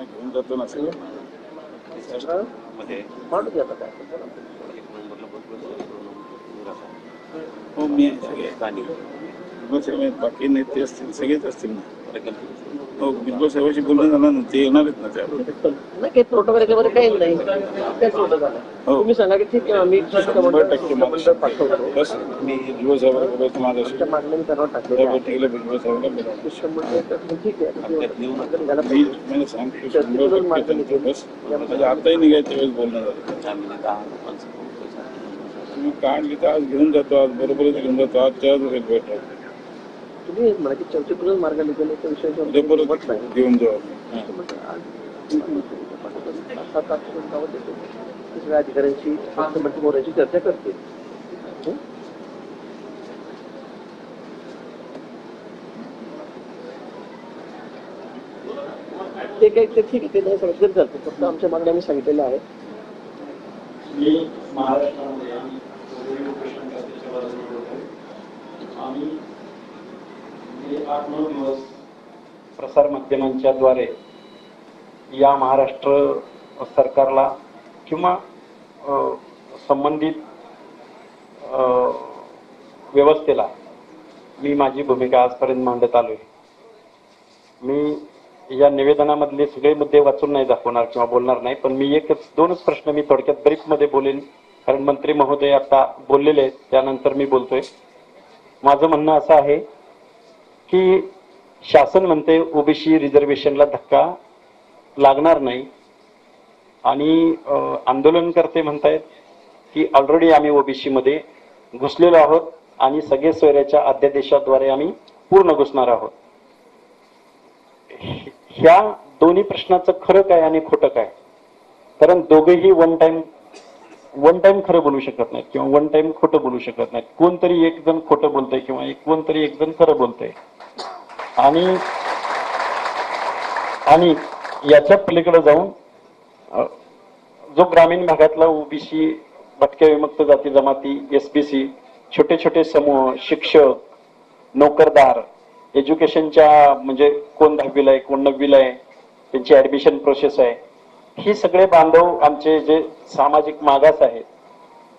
घेऊन जातो ना सगळं हो मी सगळे बाकी नेते असतील सगळेच असतील ना. हो बिलकुल साहेबांशी बोलणं झालं ना ते येणार आहेत ना त्या काही प्रोटोकॉल वगैरे काही नाही हो तुम्ही सांगा की ठीक आहे मी 100% पाठवतो बस मी भुजबळ साहेबांना माझ्या मागणी त्यांना टाकलेली आहे बैठकीला भुजबळ साहेबांना ठीक आहे मी सांगतो 100% बस म्हणजे आताही निघायच्या वेळेस बोलणं झालं तुम्ही कार्ड घेता आज घेऊन जातो आज बरोबरच घेऊन जातो आज त्याच वेळेस बैठक तुम्ही म्हणजे चर्चेतूनच मार्ग निघाले त्या विषयाच्या घेऊन जाऊ सगळ्या अधिकाऱ्यांशी मुख्यमंत्री चर्चा करते ते काही ते ठीक आहे ते नाही सांगितलं जातं फक्त आमच्या मागण्या आम्ही सांगितलेल्या आहेत. मी महाराष्ट्रामध्ये आम्ही 8-9 दिवस प्रसार माध्यमांच्या द्वारे या महाराष्ट्र सरकारला किंवा संबंधित व्यवस्थेला मी माझी भूमिका आजपर्यंत मांडत आलोय. मी या निवेदनामधले सगळे मुद्दे वाचून नाही दाखवणार किंवा बोलणार नाही, पण मी दोनच प्रश्न मी थोडक्यात ब्रीफमध्ये बोलेन, कारण मंत्री महोदय आता बोललेले आहेत त्यानंतर मी बोलतोय. माझं म्हणणं असं आहे की शासन म्हणते ओबीसी रिझर्वेशनला धक्का लागणार नाही आणि आंदोलनकर्ते म्हणतायत की ऑलरेडी आम्ही ओबीसी मध्ये घुसलेलो आहोत आणि सगळे सोयऱ्याच्या अध्यादेशाद्वारे आम्ही पूर्ण घुसणार आहोत. ह्या दोन्ही प्रश्नाचं खरं काय आणि खोटं काय, कारण दोघेही वन टाइम खरं बोलू शकत नाहीत किंवा वन टाइम खोटं बोलू शकत नाहीत. कोणतरी एक जण खोटं बोलतंय किंवा कोणतरी एक जण खरं बोलतंय आणि याच्या पलीकडे जाऊन जो ग्रामीण भागातला ओबीसी, भटक्या विमुक्त जाती जमाती, एसबीसी, छोटे छोटे समूह, शिक्षक, नोकरदार, एज्युकेशनच्या म्हणजे कोण 10वीला आहे कोण 9वीला आहे त्यांची ऍडमिशन प्रोसेस आहे, ही सगळे बांधव आमचे जे सामाजिक मागास आहेत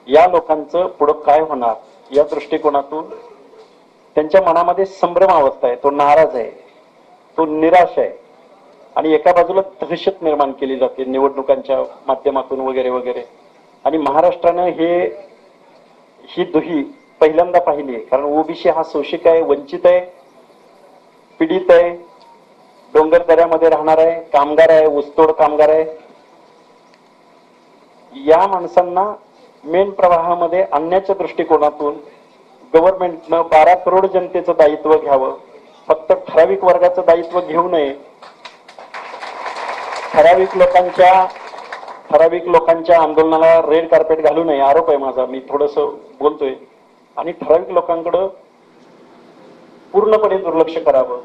या लोकांचं पुढं काय होणार या दृष्टिकोनातून त्यांच्या मनामध्ये संभ्रम अवस्था आहे, तो नाराज आहे, तो निराश आहे आणि एका बाजूला दहशत निर्माण केली जाते निवडणुकांच्या माध्यमातून वगैरे वगैरे. आणि महाराष्ट्रानं ही दुही पहिल्यांदा पाहिली आहे, कारण ओबीसी हा शोषिक आहे, वंचित आहे, पीडित आहे, डोंगर दऱ्यामध्ये राहणार आहे, कामगार आहे, ऊसतोड कामगार आहे. या माणसांना मेन प्रवाहामध्ये आणण्याच्या दृष्टिकोनातून गव्हर्नमेंटनं 12 करोड जनतेचं दायित्व घ्यावं, फक्त ठराविक वर्गाचं दायित्व घेऊ नये. ठराविक लोकांच्या आंदोलनाला रेड कार्पेट घालू नये, आरोप आहे माझा, मी थोडस बोलतोय, आणि ठराविक लोकांकडं पूर्णपणे दुर्लक्ष करावं.